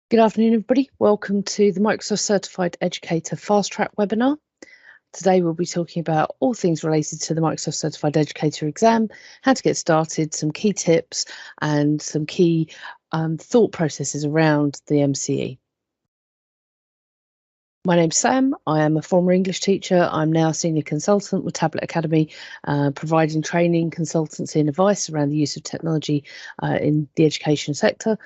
Good afternoon, everybody. Welcome to the Microsoft Certified Educator Fast Track webinar. Today we'll be talking about all things related to the Microsoft Certified Educator exam, how to get started, some key tips and some key thought processes around the MCE. My name's Sam. I am a former English teacher. I'm now senior consultant with Tablet Academy, providing training, consultancy and advice around the use of technology in the education sector.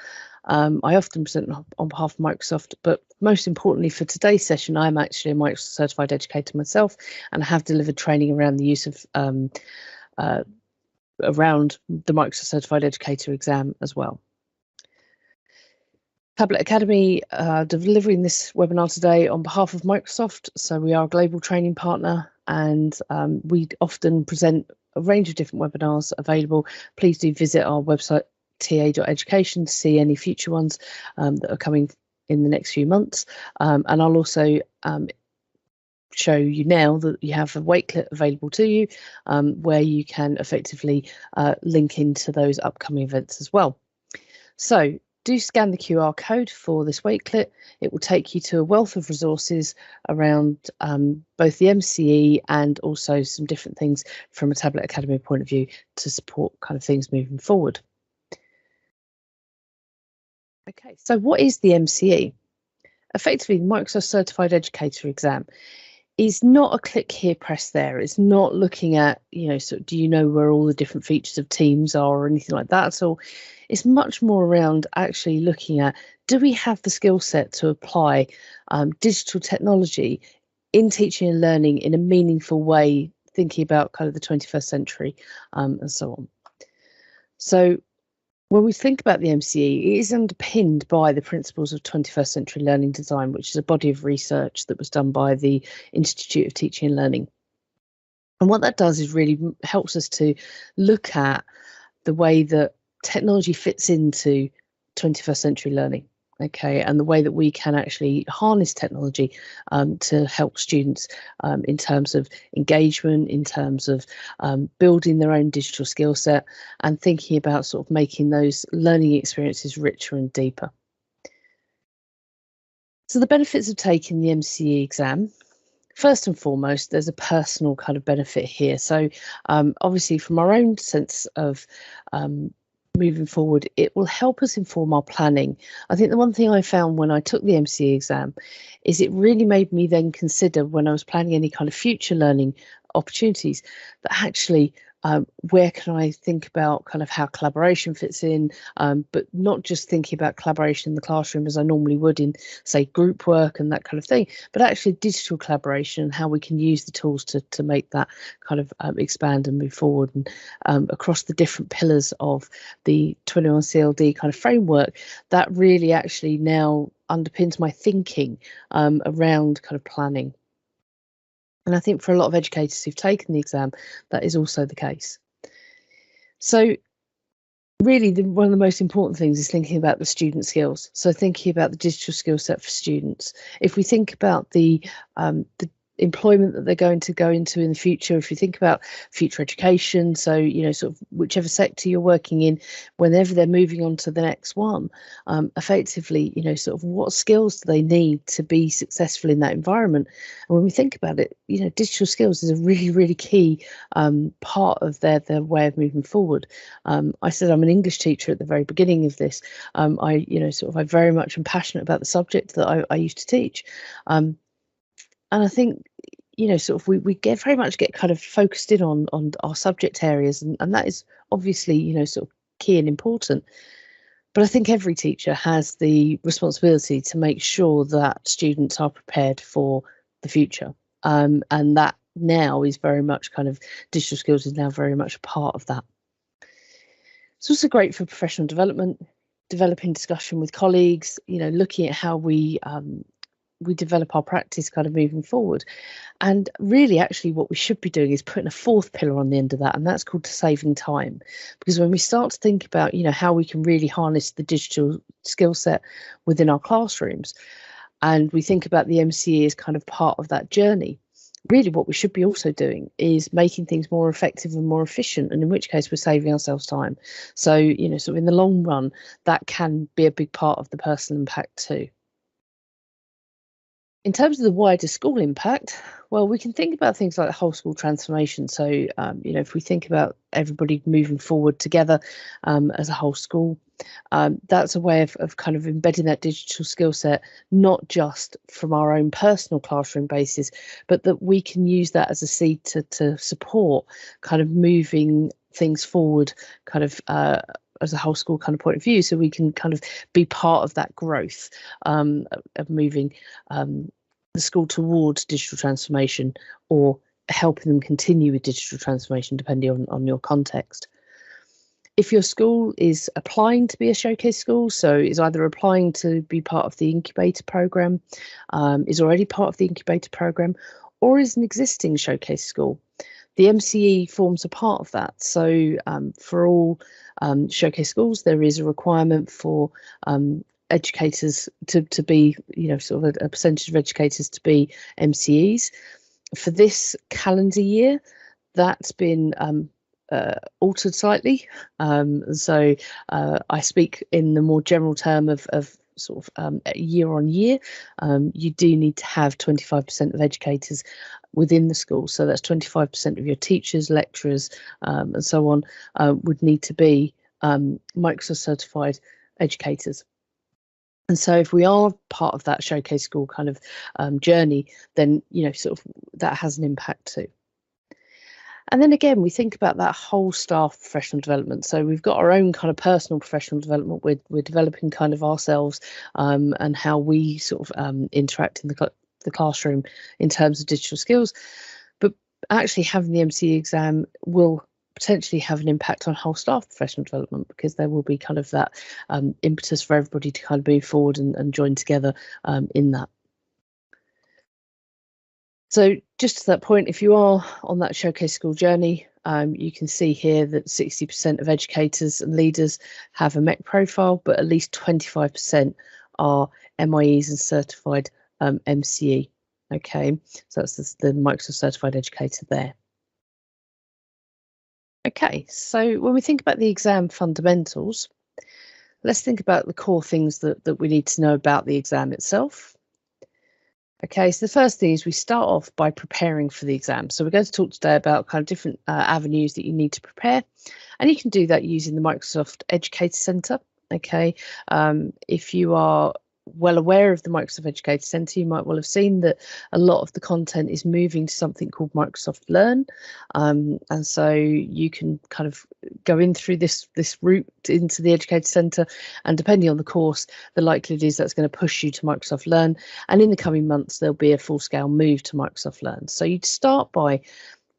I often present on behalf of Microsoft, but most importantly for today's session, I'm actually a Microsoft Certified Educator myself, and I have delivered training around the use of around the Microsoft Certified Educator exam as well. Tablet Academy delivering this webinar today on behalf of Microsoft. So we are a global training partner, and we often present a range of different webinars available. Please do visit our website ta.education to see any future ones that are coming in the next few months. And I'll also show you now that you have a Wakelet available to you where you can effectively link into those upcoming events as well. So do scan the QR code for this Wakelet. It will take you to a wealth of resources around both the MCE and also some different things from a Tablet Academy point of view to support kind of things moving forward. Okay, so what is the MCE? Effectively, the Microsoft Certified Educator exam is not a click here, press there. It's not looking at, sort of, do you know where all the different features of Teams are or anything like that at all. It's much more around actually looking at, do we have the skill set to apply digital technology in teaching and learning in a meaningful way, thinking about kind of the 21st century and so on. So when we think about the MCE, it is underpinned by the principles of 21st century learning design, which is a body of research that was done by the Institute of Teaching and Learning. And what that does is really helps us to look at the way that technology fits into 21st century learning. Okay, and the way that we can actually harness technology to help students in terms of engagement, in terms of building their own digital skill set and thinking about sort of making those learning experiences richer and deeper. So the benefits of taking the MCE exam. First and foremost, there's a personal kind of benefit here. So obviously from our own sense of moving forward, it will help us inform our planning. I think the one thing I found when I took the MCE exam is it really made me then consider when I was planning any kind of future learning opportunities that actually where can I think about kind of how collaboration fits in, but not just thinking about collaboration in the classroom as I normally would in, say, group work and that kind of thing, but actually digital collaboration and how we can use the tools to make that kind of expand and move forward. And across the different pillars of the 21 CLD kind of framework, that really actually now underpins my thinking around kind of planning. And I think for a lot of educators who've taken the exam, that is also the case. So really, one of the most important things is thinking about the student skills. So thinking about the digital skill set for students. If we think about the employment that they're going to go into in the future, if you think about future education, so sort of whichever sector you're working in, whenever they're moving on to the next one, effectively sort of what skills do they need to be successful in that environment. And when we think about it, digital skills is a really key part of their way of moving forward. I said I'm an English teacher at the very beginning of this. I very much am passionate about the subject that I used to teach. And I think, sort of we get very much kind of focused in on our subject areas, and that is obviously, sort of key and important. But I think every teacher has the responsibility to make sure that students are prepared for the future. And that now is very much kind of digital skills is now very much a part of that. It's also great for professional development, developing discussion with colleagues, looking at how we develop our practice kind of moving forward. And really, actually, what we should be doing is putting a fourth pillar on the end of that, and that's called saving time. Because when we start to think about, how we can really harness the digital skill set within our classrooms, and we think about the MCE as kind of part of that journey, really what we should be also doing is making things more effective and more efficient, and in which case we're saving ourselves time. So, sort of in the long run, that can be a big part of the personal impact too. In terms of the wider school impact, well, we can think about things like the whole school transformation. So, if we think about everybody moving forward together as a whole school, that's a way of kind of embedding that digital skill set, not just from our own personal classroom basis, but that we can use that as a seed to support kind of moving things forward, kind of as a whole school kind of point of view, so we can kind of be part of that growth of moving the school towards digital transformation, or helping them continue with digital transformation, depending on your context. If your school is applying to be a showcase school, so is either applying to be part of the incubator program, is already part of the incubator program, or is an existing showcase school, the MCE forms a part of that. So for all showcase schools, there is a requirement for educators to be, sort of a percentage of educators to be MCEs. For this calendar year, that's been altered slightly. So I speak in the more general term of sort of year on year. You do need to have 25% of educators within the school. So that's 25% of your teachers, lecturers, and so on would need to be Microsoft Certified Educators. And so if we are part of that showcase school kind of journey, then, sort of that has an impact too. And then again, we think about that whole staff professional development. So we've got our own kind of personal professional development. We're developing kind of ourselves and how we sort of interact in the classroom in terms of digital skills. But actually having the MCE exam will potentially have an impact on whole staff professional development, because there will be kind of that impetus for everybody to kind of move forward and join together in that. So just to that point, if you are on that showcase school journey, you can see here that 60% of educators and leaders have a MEC profile, but at least 25% are MIEs and certified MCE. Okay, so that's the Microsoft Certified Educator there. Okay, so when we think about the exam fundamentals, let's think about the core things that we need to know about the exam itself. Okay, so the first thing is we start off by preparing for the exam. So we're going to talk today about kind of different avenues that you need to prepare, and you can do that using the Microsoft Educator Centre. Okay, if you are well aware of the Microsoft Educator Centre, you might well have seen that a lot of the content is moving to something called Microsoft Learn, and so you can kind of go in through this route into the Educator Centre, and depending on the course, the likelihood is that's going to push you to Microsoft Learn, and in the coming months there'll be a full-scale move to Microsoft Learn. So you'd start by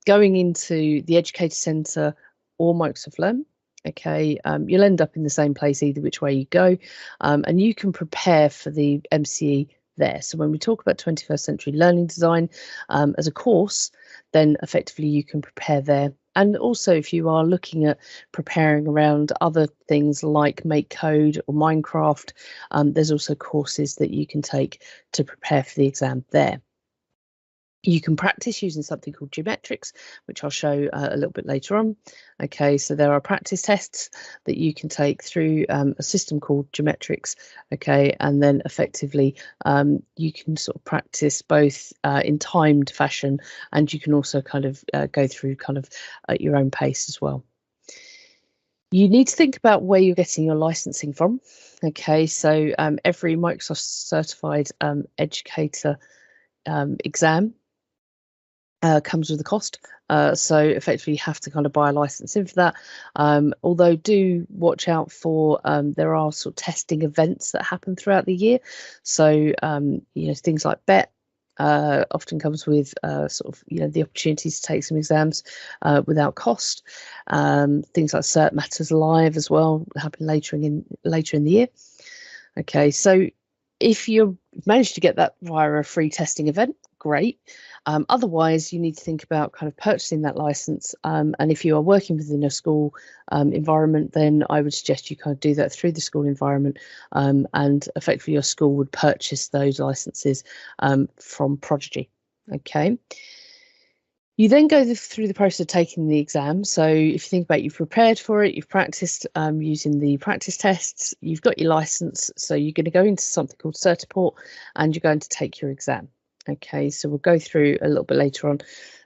going into the Educator Centre or Microsoft Learn. Okay, you'll end up in the same place either which way you go, and you can prepare for the MCE there. So when we talk about 21st century learning design as a course, then effectively you can prepare there. And also if you are looking at preparing around other things like Make Code or Minecraft, there's also courses that you can take to prepare for the exam there. You can practice using something called geometrics, which I'll show a little bit later on. Okay, so there are practice tests that you can take through a system called geometrics. Okay, and then effectively you can sort of practice both in timed fashion, and you can also kind of go through kind of at your own pace as well. You need to think about where you're getting your licensing from. Okay, so every Microsoft Certified Educator exam comes with a cost, so effectively you have to kind of buy a license in for that, although do watch out for there are sort of testing events that happen throughout the year. So things like BET often comes with sort of the opportunity to take some exams without cost. Things like Cert Matters Live as well happen later in the year. Okay, so if you manage to get that via a free testing event, great. Otherwise, you need to think about kind of purchasing that license. And if you are working within a school environment, then I would suggest you kind of do that through the school environment. And effectively, your school would purchase those licenses from Prodigy. Okay. You then go through the process of taking the exam. So if you think about it, you've prepared for it, you've practiced using the practice tests, you've got your license. So you're going to go into something called Certiport and you're going to take your exam. Okay, so we'll go through a little bit later on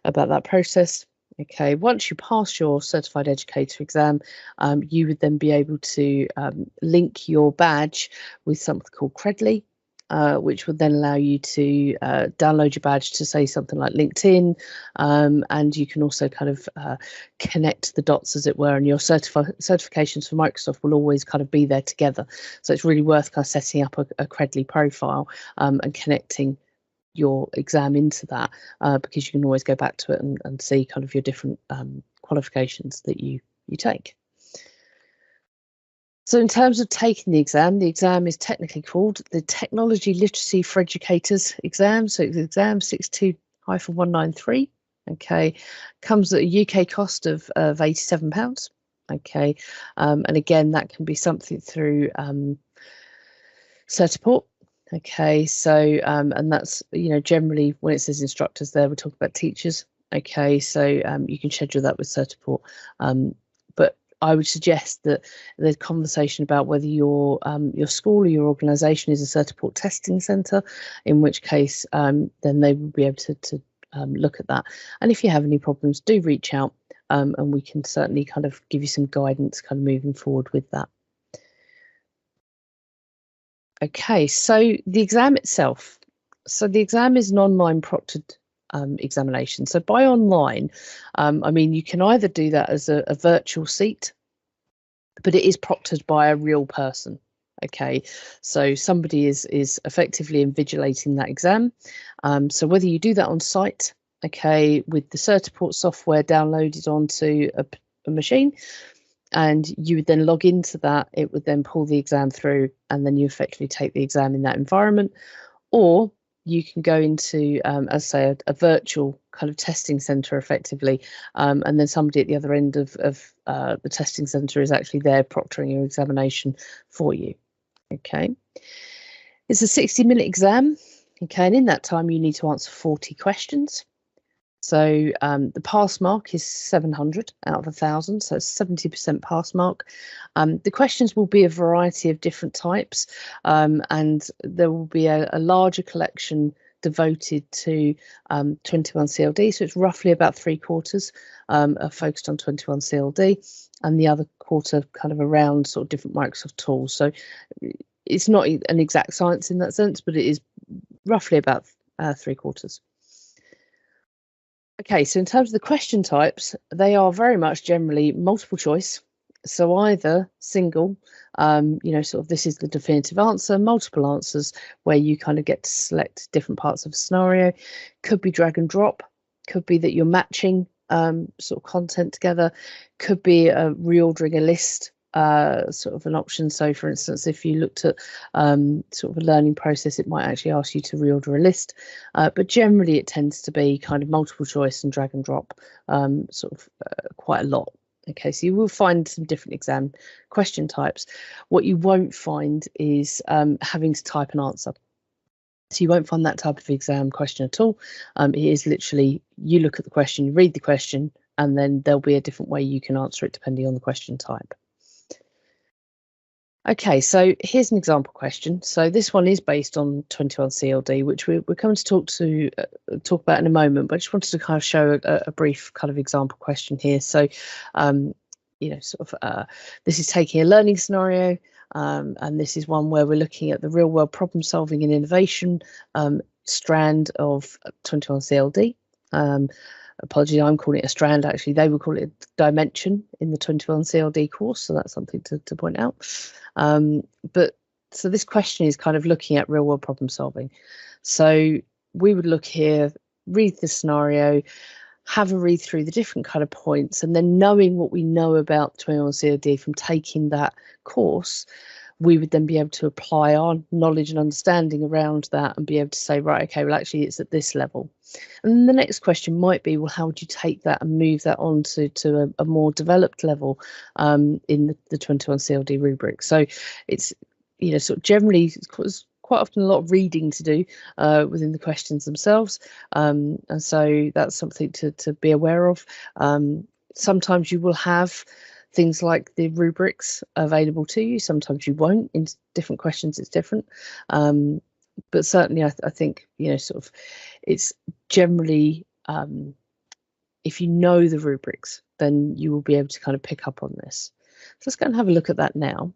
about that process. Okay, once you pass your Certified Educator exam, you would then be able to link your badge with something called Credly. Which would then allow you to download your badge to say something like LinkedIn, and you can also kind of connect the dots, as it were, and your certifications for Microsoft will always kind of be there together. So it's really worth kind of setting up a Credly profile and connecting your exam into that, because you can always go back to it and see kind of your different qualifications that you take. So in terms of taking the exam is technically called the Technology Literacy for Educators exam. So it's exam 62-193. Okay, comes at a UK cost of £87. Okay, and again, that can be something through Certiport. Okay, so and that's, you know, generally when it says instructors there, we're talking about teachers. Okay, so you can schedule that with Certiport. But I would suggest that the conversation about whether your school or your organisation is a Certiport testing centre, in which case then they will be able to look at that. And if you have any problems, do reach out, and we can certainly kind of give you some guidance kind of moving forward with that. Okay, so the exam itself. So the exam is an online proctored examination. So by online, I mean, you can either do that as a virtual seat, but it is proctored by a real person. Okay, so somebody is effectively invigilating that exam. So whether you do that on site, okay, with the Certiport software downloaded onto a machine, and you would then log into that, it would then pull the exam through, and then you effectively take the exam in that environment. Or you can go into, as I say, a virtual kind of testing centre effectively, and then somebody at the other end of the testing centre is actually there proctoring your examination for you. Okay, it's a 60-minute exam. Okay, and in that time you need to answer 40 questions. So the pass mark is 700 out of 1,000, so 70% pass mark. The questions will be a variety of different types, and there will be a larger collection devoted to 21 CLD. So it's roughly about 3/4 are focused on 21 CLD, and the other quarter kind of around sort of different Microsoft tools. So it's not an exact science in that sense, but it is roughly about 3/4. Okay, so in terms of the question types, they are very much generally multiple choice. So either single, you know, sort of this is the definitive answer, multiple answers where you kind of get to select different parts of a scenario. Could be drag and drop, could be that you're matching sort of content together, could be reordering a list, sort of an option. So for instance, if you looked at sort of a learning process, it might actually ask you to reorder a list, but generally it tends to be kind of multiple choice and drag and drop, sort of quite a lot. Okay, so you will find some different exam question types. What you won't find is having to type an answer. So you won't find that type of exam question at all. It is literally, you look at the question, you read the question, and then there'll be a different way you can answer it depending on the question type. Okay, so here's an example question. So this one is based on 21 CLD, which we're coming to talk about in a moment, but I just wanted to kind of show a brief kind of example question here. So, you know, sort of this is taking a learning scenario, and this is one where we're looking at the real world problem solving and innovation strand of 21 CLD. Apologies, I'm calling it a strand. Actually, they would call it a dimension in the 21 CLD course, so that's something to point out. But so this question is kind of looking at real world problem solving. So we would look here, read the scenario, have a read through the different kind of points, and then knowing what we know about 21 CLD from taking that course, we would then be able to apply our knowledge and understanding around that and be able to say, right, okay, well, actually, it's at this level. And then the next question might be, well, how would you take that and move that on to a more developed level in the 21 CLD rubric? So it's, you know, sort of generally it's quite often a lot of reading to do within the questions themselves, and so that's something to be aware of. Sometimes you will have things like the rubrics available to you, sometimes you won't. In different questions it's different, but certainly I think, you know, sort of it's generally, if you know the rubrics, then you will be able to kind of pick up on this. So let's go and have a look at that now.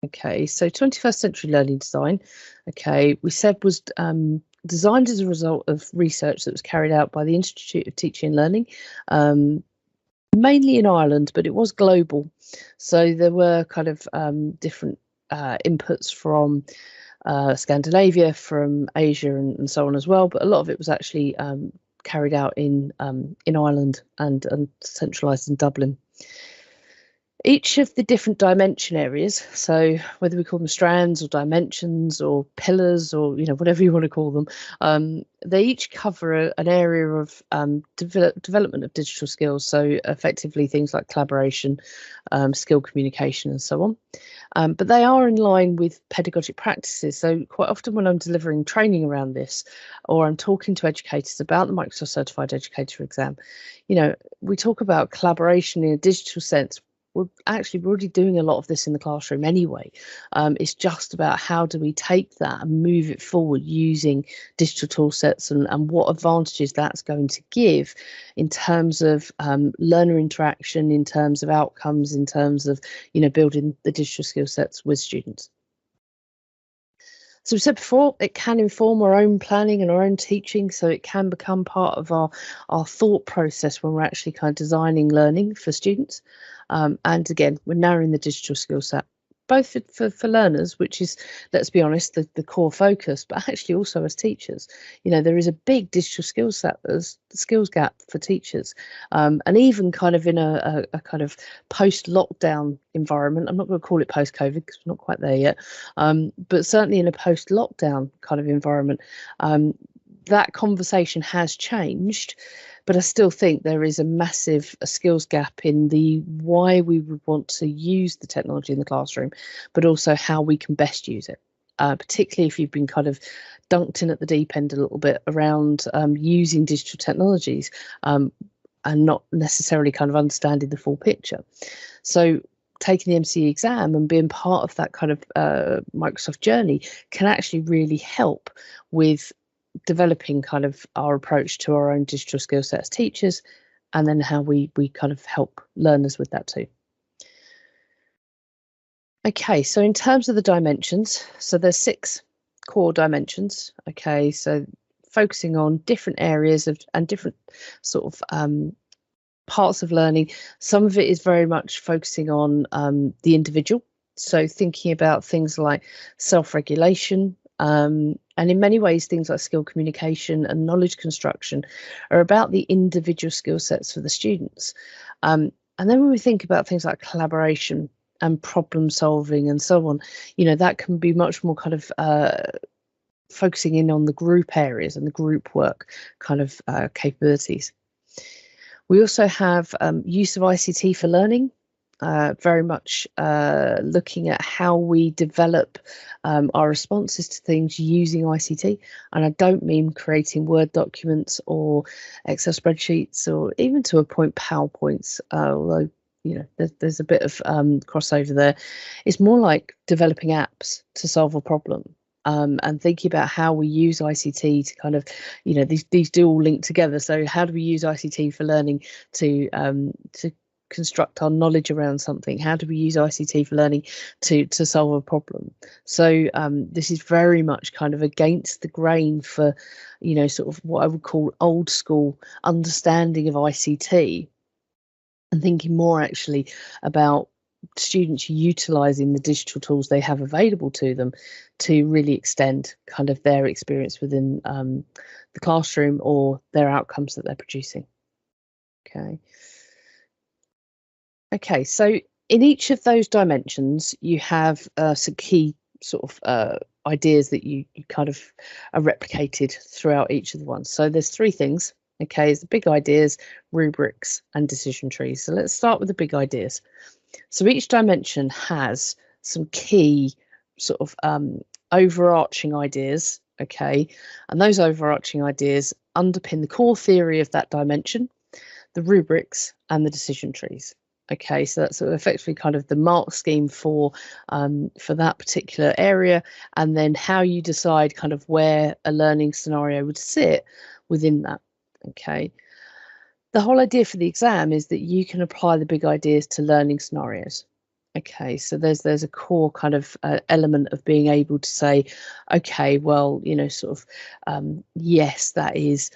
Okay, so 21st century learning design, okay, we said was designed as a result of research that was carried out by the Institute of Teaching and Learning, mainly in Ireland, but it was global. So there were kind of different inputs from Scandinavia, from Asia, and so on as well. But a lot of it was actually carried out in Ireland and centralised in Dublin. Each of the different dimension areas, so whether we call them strands or dimensions or pillars or, you know, whatever you want to call them, they each cover an area of development of digital skills. So effectively things like collaboration, skill communication and so on. But they are in line with pedagogic practices. So quite often when I'm delivering training around this, or I'm talking to educators about the Microsoft Certified Educator exam, you know, we talk about collaboration in a digital sense. Well, actually, we're already doing a lot of this in the classroom anyway. It's just about how do we take that and move it forward using digital tool sets, and what advantages that's going to give in terms of learner interaction, in terms of outcomes, in terms of, you know, building the digital skill sets with students. So we said before, it can inform our own planning and our own teaching, so it can become part of our thought process when we're actually kind of designing learning for students. And again, we're narrowing the digital skill set, both for learners, which is, let's be honest, the core focus, but actually also as teachers. You know, there is a big digital skill set, there's the skills gap for teachers, and even kind of in a kind of post-lockdown environment. I'm not going to call it post-COVID because we're not quite there yet, but certainly in a post-lockdown kind of environment, that conversation has changed. But I still think there is a massive skills gap in the why we would want to use the technology in the classroom, but also how we can best use it, particularly if you've been kind of dunked in at the deep end a little bit around using digital technologies, and not necessarily kind of understanding the full picture. So taking the MCE exam and being part of that kind of Microsoft journey can actually really help with developing kind of our approach to our own digital skill set as teachers, and then how we kind of help learners with that too. Okay, so in terms of the dimensions, so there's 6 core dimensions. Okay, so focusing on different areas of and different sort of parts of learning. Some of it is very much focusing on the individual, so thinking about things like self-regulation, and in many ways things like skill communication and knowledge construction are about the individual skill sets for the students. And then when we think about things like collaboration and problem solving and so on, you know, that can be much more kind of focusing in on the group areas and the group work kind of capabilities. We also have use of ICT for learning, very much looking at how we develop our responses to things using ICT. And I don't mean creating Word documents or Excel spreadsheets or even to a point PowerPoints, although, you know, there's a bit of crossover there. It's more like developing apps to solve a problem. And thinking about how we use ICT to kind of, you know, these do all link together. So how do we use ICT for learning to construct our knowledge around something? How do we use ICT for learning to solve a problem? So this is very much kind of against the grain for, you know, sort of what I would call old school understanding of ICT, and thinking more actually about students utilising the digital tools they have available to them to really extend kind of their experience within the classroom or their outcomes that they're producing. Okay, so in each of those dimensions, you have some key sort of ideas that you kind of are replicated throughout each of the ones. So there's 3 things. Okay, it's the big ideas, rubrics, and decision trees. So let's start with the big ideas. So each dimension has some key sort of overarching ideas, okay, and those overarching ideas underpin the core theory of that dimension, the rubrics, and the decision trees. Okay, so that's effectively kind of the mark scheme for that particular area, and then how you decide kind of where a learning scenario would sit within that. Okay, the whole idea for the exam is that you can apply the big ideas to learning scenarios. Okay, so there's a core kind of element of being able to say, okay, well, you know, sort of, yes, that is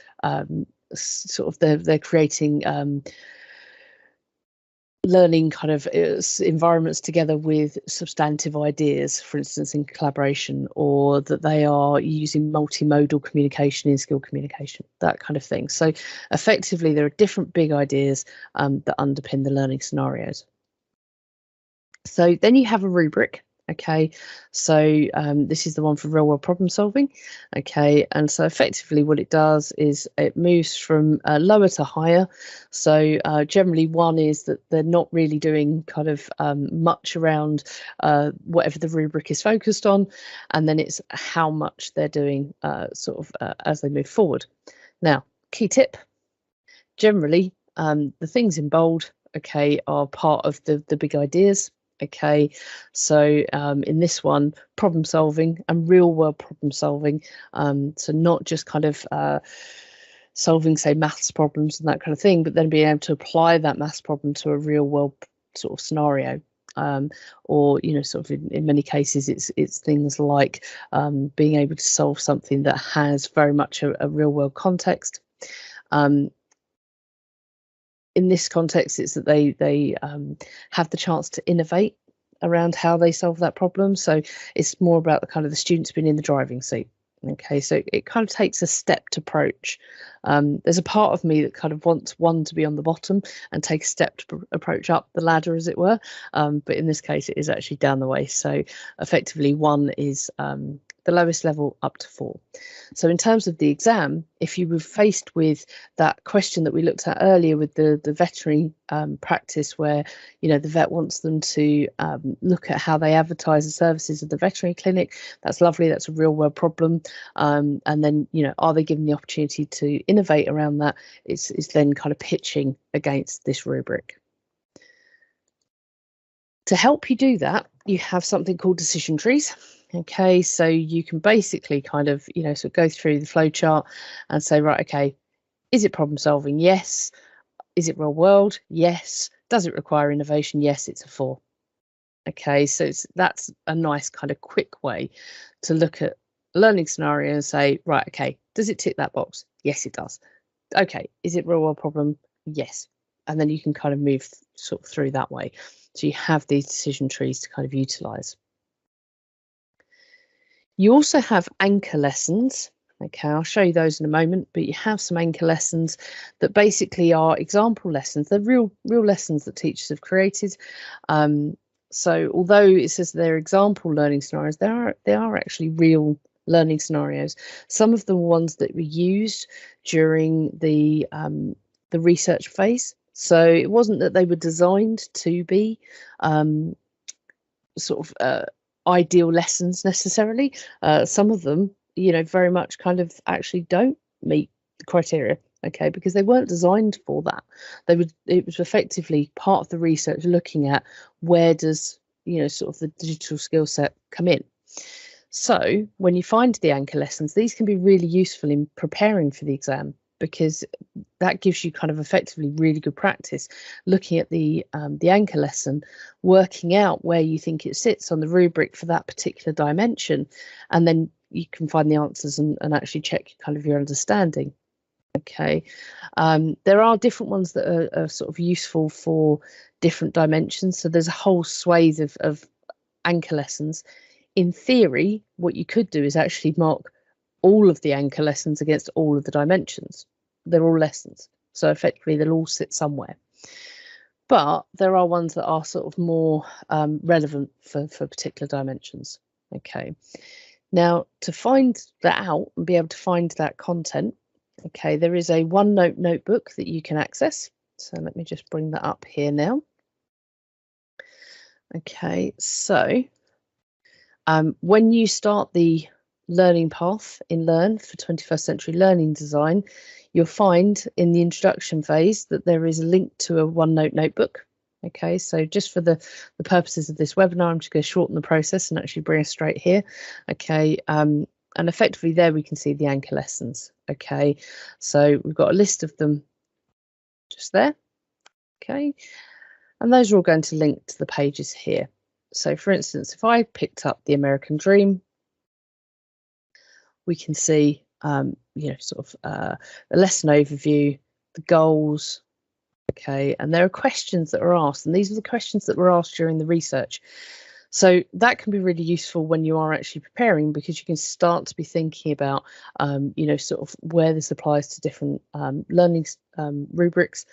sort of they're creating learning kind of environments together with substantive ideas, for instance, in collaboration, or that they are using multimodal communication in skill communication, that kind of thing. So effectively, there are different big ideas that underpin the learning scenarios. So then you have a rubric. Okay, so this is the one for real world problem solving. Okay, and so effectively what it does is it moves from lower to higher. So generally one is that they're not really doing kind of much around whatever the rubric is focused on, and then it's how much they're doing sort of as they move forward. Now, key tip, generally the things in bold, okay, are part of the big ideas. Okay, so in this one, problem solving and real world problem solving, so not just kind of solving, say, maths problems and that kind of thing, but then being able to apply that maths problem to a real world sort of scenario. Or, you know, sort of in many cases it's things like being able to solve something that has very much a real world context. In this context, it's that they have the chance to innovate around how they solve that problem. So it's more about the kind of the students being in the driving seat. Okay, so it kind of takes a stepped approach. There's a part of me that kind of wants one to be on the bottom and take a stepped approach up the ladder, as it were. But in this case, it is actually down the way. So effectively, one is the lowest level up to 4. So in terms of the exam, if you were faced with that question that we looked at earlier with the veterinary practice, where, you know, the vet wants them to look at how they advertise the services of the veterinary clinic, that's lovely, that's a real world problem. And then, you know, are they given the opportunity to innovate around that? Is then kind of pitching against this rubric. To help you do that, you have something called decision trees. Okay, so you can basically kind of, you know, sort of go through the flow chart and say, right, okay, is it problem solving? Yes. Is it real world? Yes. Does it require innovation? Yes, it's a 4. Okay, so that's a nice kind of quick way to look at a learning scenario and say, right, okay, does it tick that box? Yes, it does. Okay, is it real world problem? Yes. And then you can kind of move sort of through that way. So you have these decision trees to kind of utilize. You also have anchor lessons. Okay, I'll show you those in a moment, but you have some anchor lessons that basically are example lessons. They're real lessons that teachers have created. So although it says they're example learning scenarios, they are actually real learning scenarios. Some of the ones that were used during the research phase. So it wasn't that they were designed to be sort of ideal lessons necessarily. Some of them, you know, very much kind of actually don't meet the criteria, okay, because they weren't designed for that. It was effectively part of the research looking at where does, you know, sort of the digital skill set come in. So when you find the anchor lessons, these can be really useful in preparing for the exam, because that gives you kind of effectively really good practice looking at the anchor lesson, working out where you think it sits on the rubric for that particular dimension, and then you can find the answers and actually check kind of your understanding. Okay, there are different ones that are sort of useful for different dimensions. So there's a whole swathe of anchor lessons. In theory, what you could do is actually mark all of the anchor lessons against all of the dimensions. They're all lessons, so effectively they'll all sit somewhere. But there are ones that are sort of more relevant for particular dimensions. Okay, now to find that out and be able to find that content, okay, there is a OneNote notebook that you can access. So let me just bring that up here now. Okay, so When you start the learning path in Learn for 21st Century Learning Design, you'll find in the introduction phase that there is a link to a OneNote notebook. Okay, so just for the purposes of this webinar, I'm just going to shorten the process and actually bring us straight here. Okay, and effectively there we can see the anchor lessons. Okay, so we've got a list of them just there. Okay, and those are all going to link to the pages here. So for instance, if I picked up the American Dream, we can see, you know, sort of the lesson overview, the goals. Okay, and there are questions that are asked, and these are the questions that were asked during the research. So that can be really useful when you are actually preparing, because you can start to be thinking about, you know, sort of where this applies to different learning rubrics.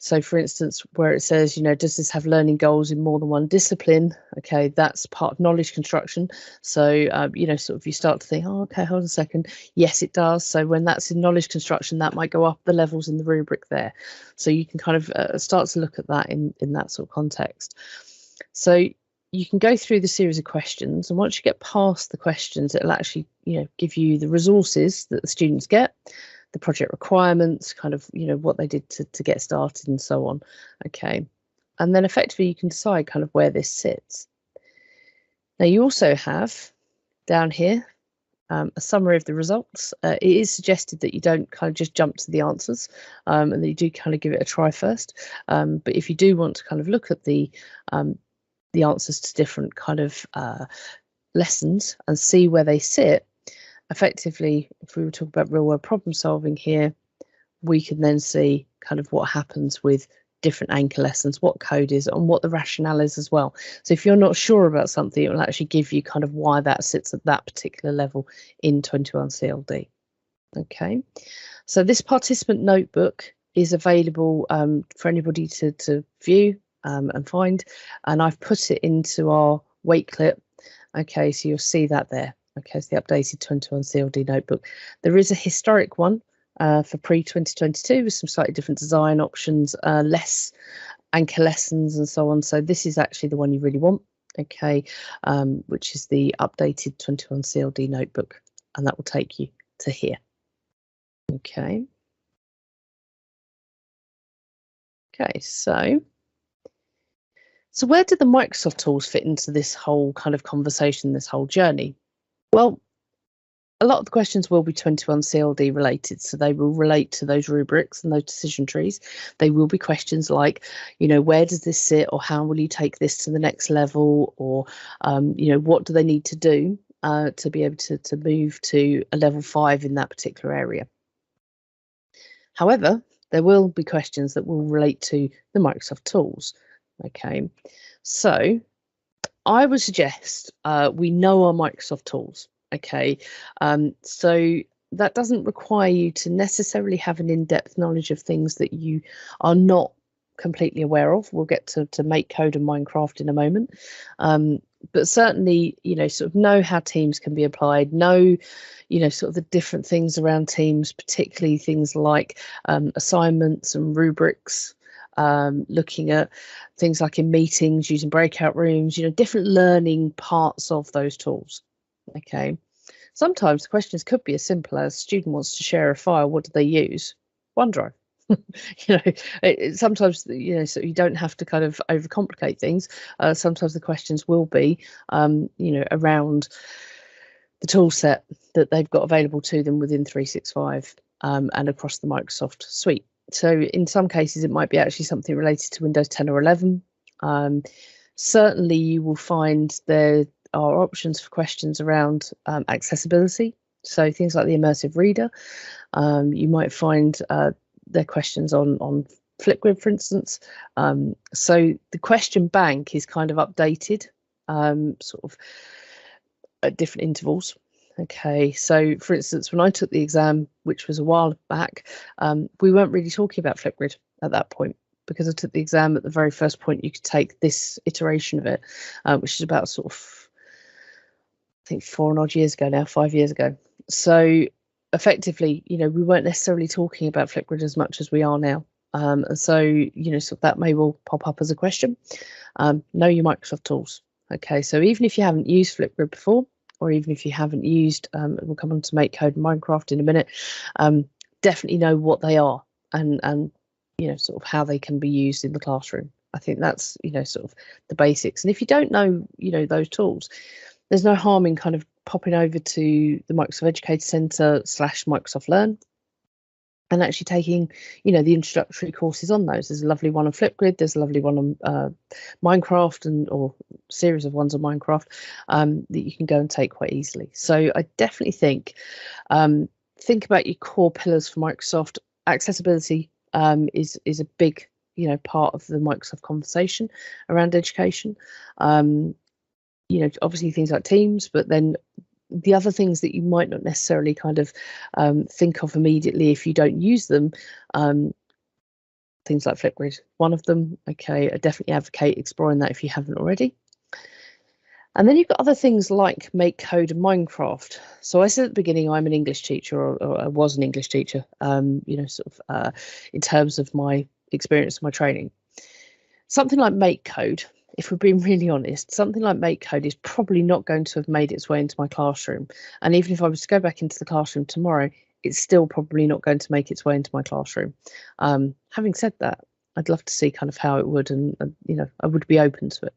So for instance, where it says, you know, does this have learning goals in more than one discipline? Okay, that's part of knowledge construction. So, you know, sort of you start to think, oh, okay, hold on a second. Yes, it does. So when that's in knowledge construction, that might go up the levels in the rubric there. So you can kind of start to look at that in that sort of context. So you can go through the series of questions, and once you get past the questions, it'll actually, you know, give you the resources that the students get, the project requirements, kind of, you know, what they did to get started and so on. Okay, and then effectively you can decide kind of where this sits. Now you also have down here a summary of the results. It is suggested that you don't kind of just jump to the answers, and that you do kind of give it a try first. But if you do want to kind of look at the answers to different kind of lessons and see where they sit, effectively, if we were talking about real world problem solving here, we can then see kind of what happens with different anchor lessons, what code is, and what the rationale is as well. So if you're not sure about something, it will actually give you kind of why that sits at that particular level in 21 CLD. Okay, so this participant notebook is available for anybody to view and find, and I've put it into our weight clip. Okay, so you'll see that there. Okay, it's the updated 21 CLD notebook. There is a historic one for pre-2022 with some slightly different design options, less anchor lessons and so on. So this is actually the one you really want, okay, which is the updated 21 CLD notebook, and that will take you to here. Okay. Okay, so where did the Microsoft tools fit into this whole kind of conversation, this whole journey? Well, a lot of the questions will be 21 CLD related, so they will relate to those rubrics and those decision trees. They will be questions like, you know, where does this sit, or how will you take this to the next level, or, you know, what do they need to do to be able to move to a level 5 in that particular area. However, there will be questions that will relate to the Microsoft tools. Okay, so I would suggest we know our Microsoft tools. Okay, so that doesn't require you to necessarily have an in-depth knowledge of things that you are not completely aware of. We'll get to Make Code and Minecraft in a moment, but certainly, you know, sort of know how Teams can be applied, know, you know, sort of the different things around Teams, particularly things like assignments and rubrics. Looking at things like in meetings, using breakout rooms, you know, different learning parts of those tools. Okay, sometimes the questions could be as simple as student wants to share a file, what do they use? OneDrive. You know, sometimes, you know, so you don't have to kind of overcomplicate things. Sometimes the questions will be, you know, around the tool set that they've got available to them within 365 and across the Microsoft suite. So in some cases, it might be actually something related to Windows 10 or 11. Certainly, you will find there are options for questions around accessibility. So things like the immersive reader. You might find their questions on Flipgrid, for instance. So the question bank is kind of updated sort of at different intervals. Okay, so for instance, when I took the exam, which was a while back, we weren't really talking about Flipgrid at that point, because I took the exam at the very first point you could take this iteration of it, which is about sort of, I think 4 odd years ago now, 5 years ago. So effectively, you know, we weren't necessarily talking about Flipgrid as much as we are now. And so, you know, so that may well pop up as a question. Know your Microsoft tools. Okay, so even if you haven't used Flipgrid before, or even if you haven't used, we'll come on to MakeCode and Minecraft in a minute, definitely know what they are and sort of how they can be used in the classroom. I think that's sort of the basics. And if you don't know those tools, there's no harm in kind of popping over to the Microsoft Educator Centre / Microsoft Learn and actually taking the introductory courses on those. There's a lovely one on Flipgrid, there's a lovely one on Minecraft, or series of ones on Minecraft that you can go and take quite easily. So I definitely think about your core pillars for Microsoft. Accessibility is a big part of the Microsoft conversation around education. Obviously things like Teams, but then the other things that you might not necessarily kind of think of immediately if you don't use them, things like Flipgrid, one of them. Okay, I definitely advocate exploring that if you haven't already. And then you've got other things like MakeCode and Minecraft. So I said at the beginning, I'm an English teacher, or I was an English teacher, in terms of my experience and my training. Something like MakeCode, if we're being really honest, something like MakeCode is probably not going to have made its way into my classroom. And even if I was to go back into the classroom tomorrow, it's still probably not going to make its way into my classroom. Having said that, I'd love to see kind of how it would, and I would be open to it.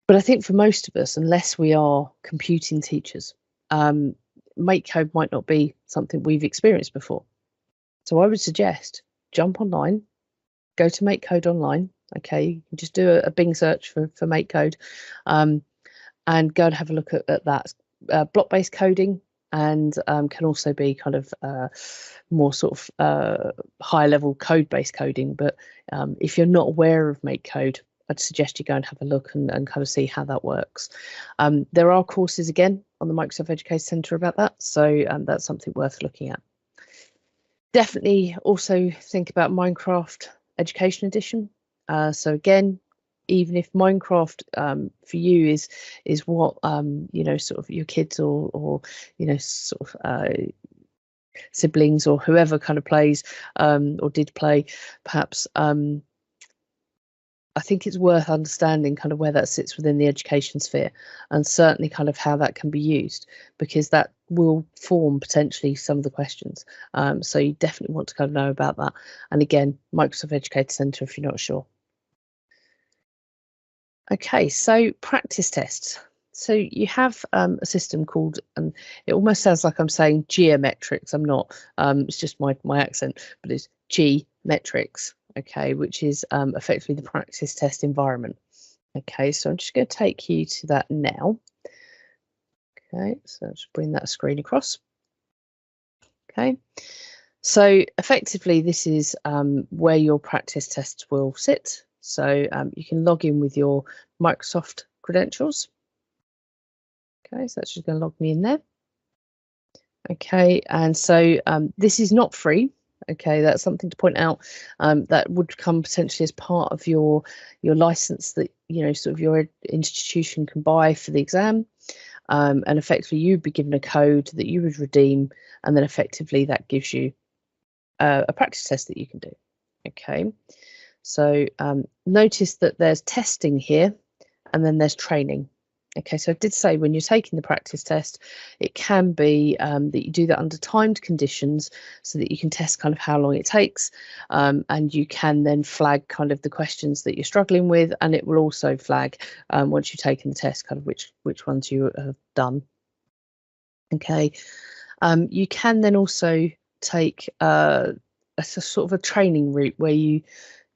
But I think for most of us, unless we are computing teachers, MakeCode might not be something we've experienced before. So I would suggest jump online, go to MakeCode online. Okay, you can just do a Bing search for MakeCode, and go and have a look at that. Block-based coding, and can also be kind of more sort of high-level code-based coding. But if you're not aware of MakeCode, I'd suggest you go and have a look and kind of see how that works. There are courses again on the Microsoft Educator Centre about that, so that's something worth looking at. Definitely also think about Minecraft Education Edition. So again, even if Minecraft for you is what sort of your kids or sort of siblings or whoever kind of plays or did play, perhaps I think it's worth understanding kind of where that sits within the education sphere, and certainly kind of how that can be used, because that will form potentially some of the questions. So you definitely want to kind of know about that. And again, Microsoft Educator Centre if you're not sure. Okay, so practice tests. So you have a system called, and it almost sounds like I'm saying geometrics. I'm not. It's just my accent, but it's G-metrics. Okay, which is effectively the practice test environment. Okay, so I'm just going to take you to that now. Okay, so I'll just bring that screen across. Okay, so effectively this is where your practice tests will sit. So you can log in with your Microsoft credentials. Okay, so that's just going to log me in there. Okay, and so this is not free. Okay, that's something to point out. That would come potentially as part of your license that sort of your institution can buy for the exam, and effectively you'd be given a code that you would redeem, and then effectively that gives you a practice test that you can do. Okay, so notice that there's testing here, and then there's training. Okay, so I did say when you're taking the practice test, it can be that you do that under timed conditions so that you can test kind of how long it takes, and you can then flag kind of the questions that you're struggling with, and it will also flag once you've taken the test kind of which ones you have done. Okay, you can then also take a sort of a training route where you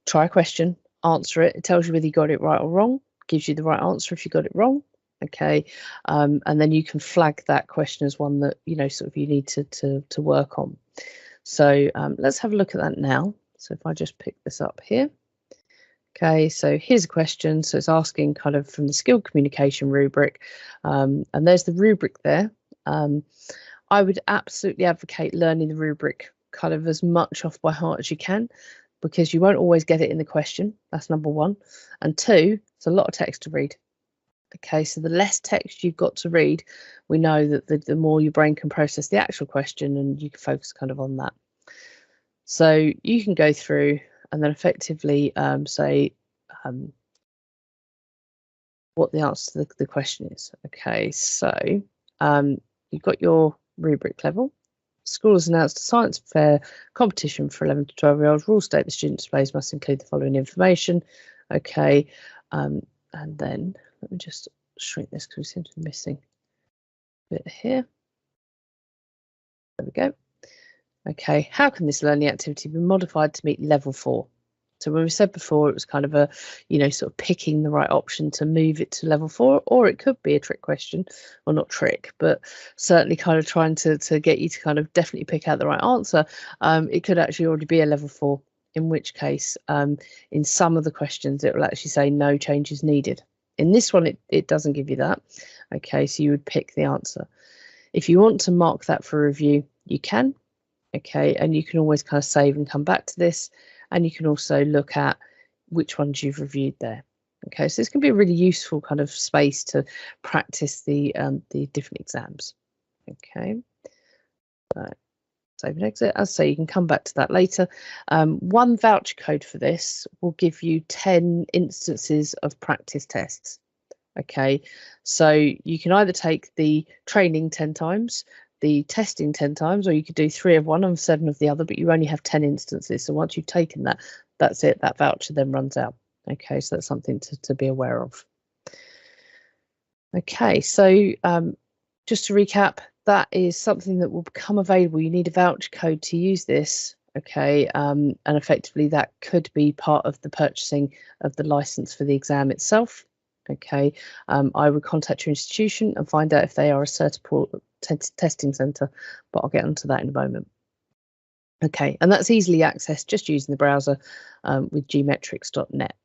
try a question, answer it, it tells you whether you got it right or wrong, gives you the right answer if you got it wrong. Okay, and then you can flag that question as one that sort of you need to work on. So let's have a look at that now. So if I just pick this up here. Okay, so here's a question. So it's asking kind of from the skilled communication rubric, and there's the rubric there. I would absolutely advocate learning the rubric kind of as much off by heart as you can, because you won't always get it in the question. That's number one. And two, it's a lot of text to read. Okay, so the less text you've got to read, we know that the more your brain can process the actual question, and you can focus kind of on that. So you can go through and then effectively say, what the answer to the question is. Okay, so you've got your rubric level. School has announced a science fair competition for 11 to 12-year-olds. Rules state the student displays must include the following information. Okay, and then let me just shrink this because we seem to be missing a bit here. There we go. Okay, how can this learning activity be modified to meet level 4? So when we said before, it was kind of a, sort of picking the right option to move it to level 4, or it could be a trick question, or not trick, but certainly kind of trying to get you to kind of definitely pick out the right answer. It could actually already be a level 4, in which case, in some of the questions, it will actually say no changes needed. In this one, it doesn't give you that. Okay, so you would pick the answer. If you want to mark that for review, you can. Okay, and you can always kind of save and come back to this, and you can also look at which ones you've reviewed there. Okay, so this can be a really useful kind of space to practice the different exams. Okay, save and exit. As I say, you can come back to that later. One voucher code for this will give you 10 instances of practice tests. Okay, so you can either take the training 10 times, the testing 10 times, or you could do 3 of one and 7 of the other, but you only have 10 instances. So once you've taken that, that's it. That voucher then runs out. Okay, so that's something to be aware of. Okay, so just to recap, that is something that will become available. You need a voucher code to use this. Okay, and effectively that could be part of the purchasing of the license for the exam itself. Okay, I would contact your institution and find out if they are a certified testing centre, but I'll get onto that in a moment. Okay, and that's easily accessed just using the browser with gmetrics.net.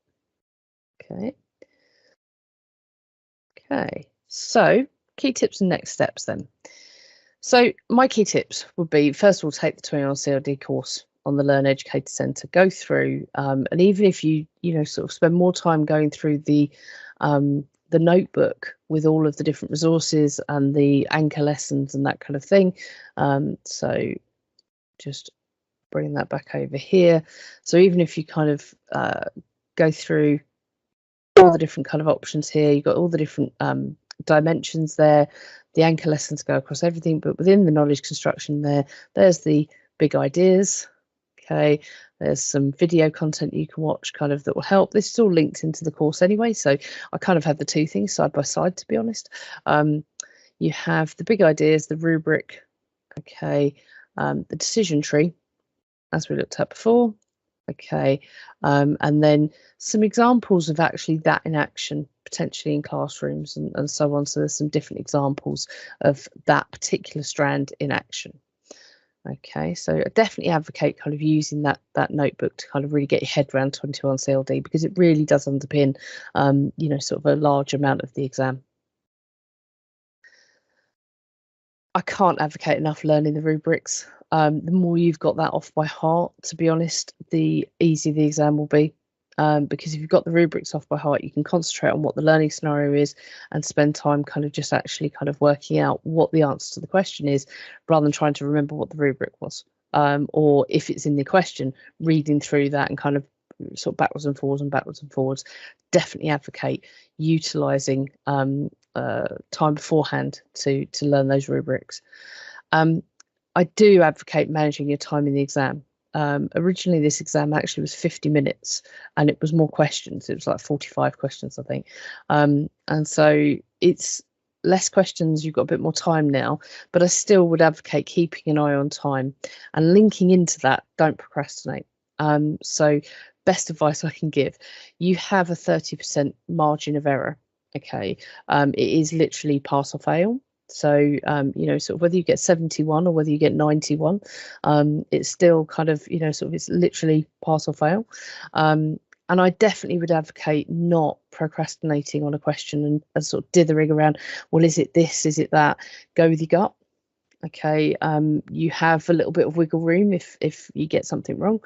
Okay. Okay, so key tips and next steps then. So my key tips would be, first of all, take the 21 CLD course on the Learn Educator Centre, go through, and even if you sort of spend more time going through the notebook with all of the different resources and the anchor lessons and that kind of thing. So just bring that back over here. So even if you kind of go through all the different kind of options here, you've got all the different dimensions there. The anchor lessons go across everything, but within the knowledge construction there's the big ideas. Okay, there's some video content you can watch kind of that will help. This is all linked into the course anyway, so I kind of have the two things side by side, to be honest. You have the big ideas, the rubric, okay, the decision tree, as we looked at before. Okay, and then some examples of actually that in action, potentially in classrooms and so on. So there's some different examples of that particular strand in action. Okay, so I definitely advocate kind of using that notebook to kind of really get your head around 21 CLD, because it really does underpin, sort of a large amount of the exam. I can't advocate enough learning the rubrics. The more you've got that off by heart, to be honest, the easier the exam will be. Because if you've got the rubrics off by heart, you can concentrate on what the learning scenario is and spend time kind of just actually kind of working out what the answer to the question is, rather than trying to remember what the rubric was. Or if it's in the question, reading through that and kind of sort of backwards and forwards and backwards and forwards. Definitely advocate utilising time beforehand to learn those rubrics. I do advocate managing your time in the exam. Originally this exam actually was 50 minutes and it was more questions. It was like 45 questions, I think. And so it's less questions, you've got a bit more time now, but I still would advocate keeping an eye on time and linking into that, don't procrastinate. So best advice I can give, you have a 30% margin of error. Okay, it is literally pass or fail. So, sort of whether you get 71 or whether you get 91, it's still kind of, sort of it's literally pass or fail. And I definitely would advocate not procrastinating on a question and sort of dithering around, well, is it this, is it that? Go with your gut. Okay, you have a little bit of wiggle room if you get something wrong,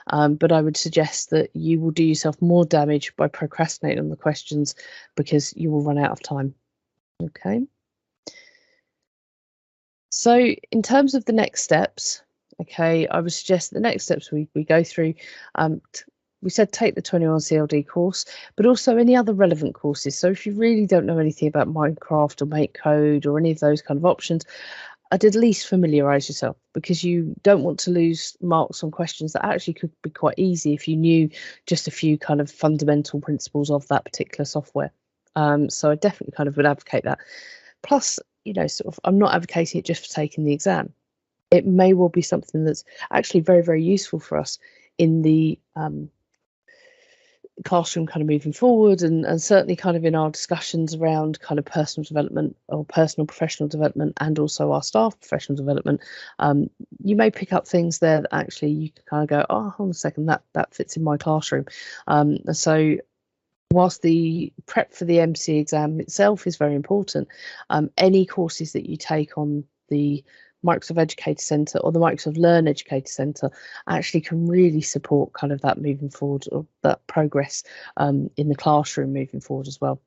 but I would suggest that you will do yourself more damage by procrastinating on the questions, because you will run out of time. Okay. So in terms of the next steps, okay, I would suggest the next steps we go through, we said take the 21 CLD course, but also any other relevant courses. So if you really don't know anything about Minecraft or MakeCode or any of those kind of options, I'd at least familiarise yourself, because you don't want to lose marks on questions that actually could be quite easy if you knew just a few kind of fundamental principles of that particular software. So I definitely kind of would advocate that. Plus, you know, sort of, I'm not advocating it just for taking the exam. It may well be something that's actually very, very useful for us in the classroom kind of moving forward, and certainly kind of in our discussions around kind of personal development or personal professional development, and also our staff professional development. You may pick up things there that actually you can kind of go, oh, hold on a second, that fits in my classroom. So whilst the prep for the MC exam itself is very important, any courses that you take on the Microsoft Educator Centre or the Microsoft Learn Educator Centre actually can really support kind of that moving forward, or that progress in the classroom moving forward as well.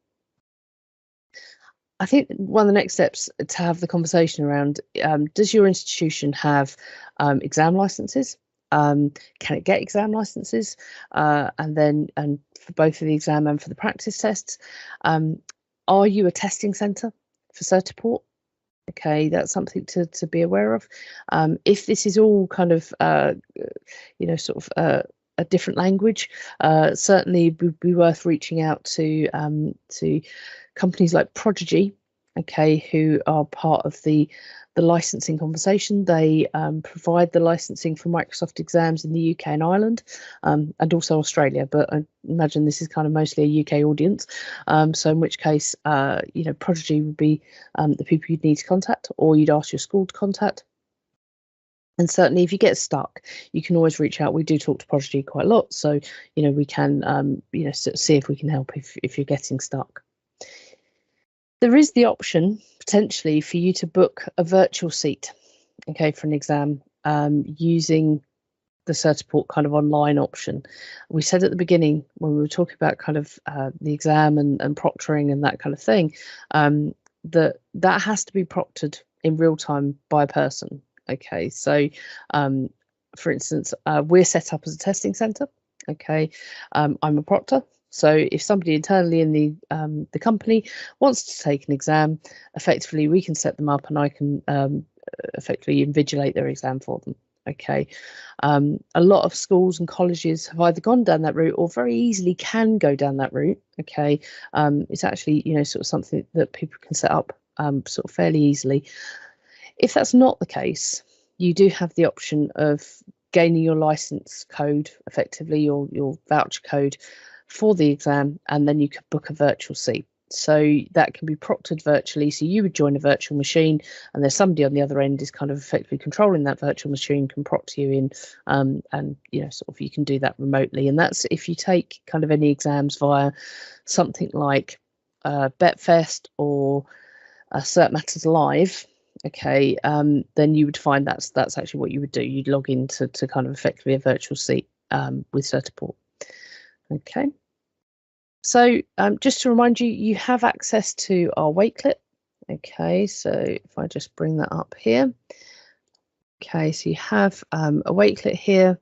I think one of the next steps to have the conversation around, does your institution have exam licenses? Can it get exam licenses? And for both of the exam and for the practice tests, are you a testing centre for Certiport? Okay, that's something to be aware of. If this is all kind of, you know, sort of a different language, certainly would be worth reaching out to companies like Prodigy, okay, who are part of the licensing conversation. They provide the licensing for Microsoft exams in the UK and Ireland, and also Australia, but I imagine this is kind of mostly a UK audience. So in which case, you know, Prodigy would be the people you'd need to contact, or you'd ask your school to contact. And certainly if you get stuck, you can always reach out. We do talk to Prodigy quite a lot, so, you know, we can, you know, see if we can help if you're getting stuck. There is the option potentially for you to book a virtual seat, okay, for an exam, using the Certiport kind of online option. We said at the beginning when we were talking about kind of the exam and proctoring and that kind of thing, that has to be proctored in real time by a person. Okay, so for instance, we're set up as a testing centre. Okay, I'm a proctor. So if somebody internally in the company wants to take an exam, effectively we can set them up, and I can effectively invigilate their exam for them. Okay, a lot of schools and colleges have either gone down that route or very easily can go down that route. Okay, it's actually, you know, sort of something that people can set up sort of fairly easily. If that's not the case, you do have the option of gaining your license code, effectively your voucher code for the exam, and then you could book a virtual seat. So that can be proctored virtually. So you would join a virtual machine, and there's somebody on the other end is kind of effectively controlling that virtual machine, can proctor you in, and, you know, sort of you can do that remotely. And that's if you take kind of any exams via something like Betfest or Cert Matters Live. Okay, then you would find that's actually what you would do. You'd log into kind of effectively a virtual seat with Certiport. Okay. So just to remind you, you have access to our Wakelet. Okay, so if I just bring that up here. Okay, so you have a Wakelet here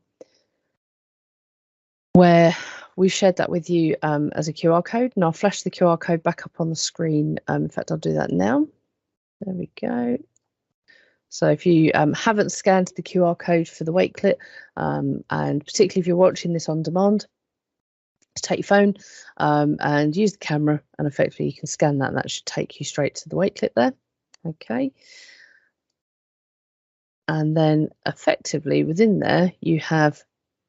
where we've shared that with you as a QR code, and I'll flash the QR code back up on the screen. In fact, I'll do that now. There we go. So if you haven't scanned the QR code for the Wakelet, and particularly if you're watching this on demand, just take your phone and use the camera, and effectively you can scan that, and that should take you straight to the Wakelet there. Okay. And then effectively within there, you have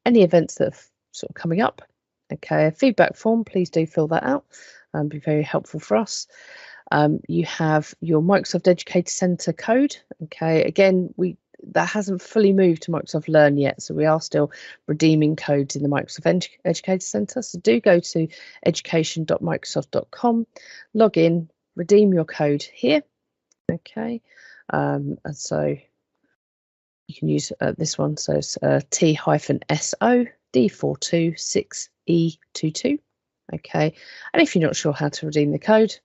any events that are sort of coming up. Okay, a feedback form, please do fill that out. Be very helpful for us. You have your Microsoft Educator Centre code. Okay, again, that hasn't fully moved to Microsoft Learn yet, so we are still redeeming codes in the Microsoft Educator Centre. So do go to education.microsoft.com, log in, redeem your code here. Okay, and so you can use this one. So it's T-SO D426E22. Okay, and if you're not sure how to redeem the code,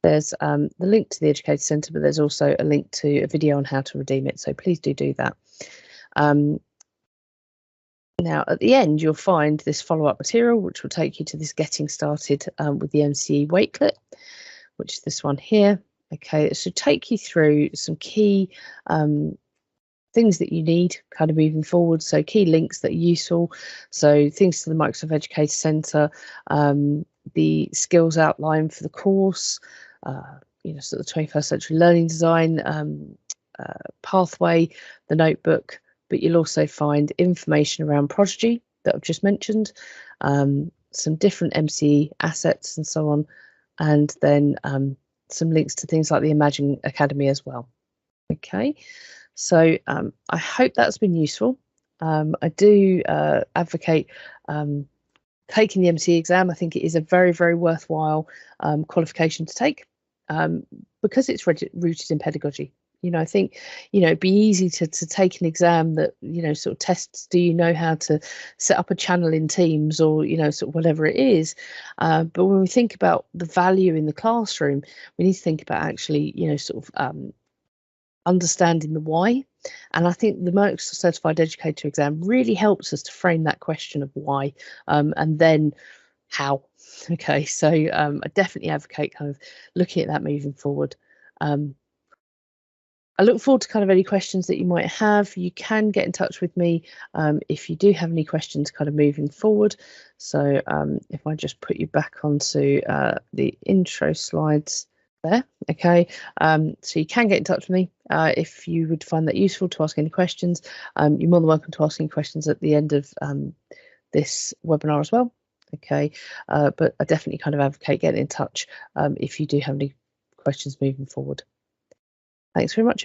there's the link to the Educator Centre, but there's also a link to a video on how to redeem it. So please do that. Now, at the end, you'll find this follow-up material, which will take you to this getting started with the MCE wakelet, which is this one here. Okay, it should take you through some key things that you need kind of moving forward. So key links that are useful. So things to the Microsoft Educator Centre, the skills outline for the course, sort of 21st century learning design, pathway, the notebook, but you'll also find information around Prodigy that I've just mentioned, some different MCE assets and so on, and then some links to things like the Imagine Academy as well. Okay, so I hope that's been useful. I do advocate taking the MCE exam. I think it is a very, very worthwhile qualification to take because it's rooted in pedagogy. I think, it'd be easy to take an exam that, sort of tests, do you know how to set up a channel in Teams or, sort of whatever it is. But when we think about the value in the classroom, we need to think about actually, sort of understanding the why. And I think the Microsoft Certified Educator exam really helps us to frame that question of why and then how. Okay, so I definitely advocate kind of looking at that moving forward. I look forward to kind of any questions that you might have. You can get in touch with me if you do have any questions kind of moving forward. So if I just put you back onto the intro slides there, okay. So you can get in touch with me if you would find that useful to ask any questions. You're more than welcome to ask any questions at the end of this webinar as well. Okay, but I definitely kind of advocate getting in touch if you do have any questions moving forward. Thanks very much.